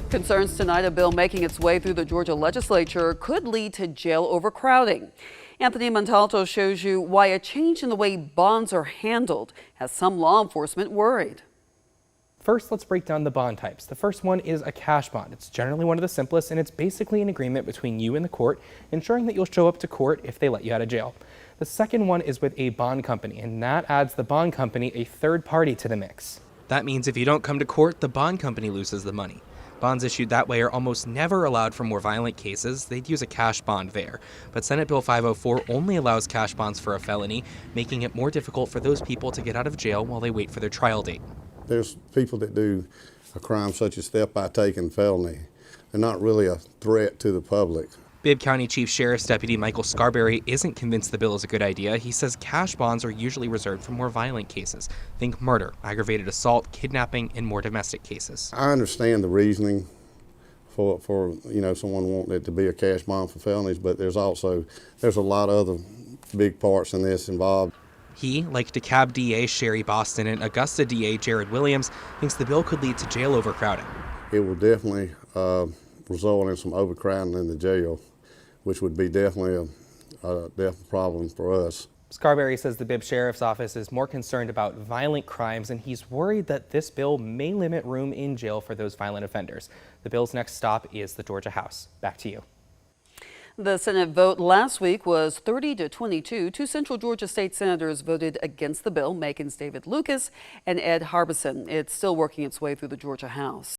Concerns tonight, a bill making its way through the Georgia legislature could lead to jail overcrowding. Anthony Montalto shows you why a change in the way bonds are handled has some law enforcement worried. First, let's break down the bond types. The first one is a cash bond. It's generally one of the simplest, and it's basically an agreement between you and the court, ensuring that you'll show up to court if they let you out of jail. The second one is with a bond company, and that adds the bond company a third party to the mix. That means if you don't come to court, the bond company loses the money. Bonds issued that way are almost never allowed for more violent cases. They'd use a cash bond there. But Senate Bill 504 only allows cash bonds for a felony, making it more difficult for those people to get out of jail while they wait for their trial date. There's people that do a crime such as theft by taking felony. They're not really a threat to the public. Bibb County Chief Sheriff's Deputy Michael Scarberry isn't convinced the bill is a good idea. He says cash bonds are usually reserved for more violent cases. Think murder, aggravated assault, kidnapping, and more domestic cases. I understand the reasoning for someone wanting it to be a cash bond for felonies, but there's a lot of other big parts in this involved. He, like DeKalb DA Sherry Boston and Augusta DA Jared Williams, thinks the bill could lead to jail overcrowding. It will definitely result in some overcrowding in the jail, which would be definitely a definite problem for us. Scarberry says the Bibb Sheriff's Office is more concerned about violent crimes, and he's worried that this bill may limit room in jail for those violent offenders. The bill's next stop is the Georgia House. Back to you. The Senate vote last week was 30-22. Two Central Georgia state senators voted against the bill, Macon's David Lucas and Ed Harbison. It's still working its way through the Georgia House.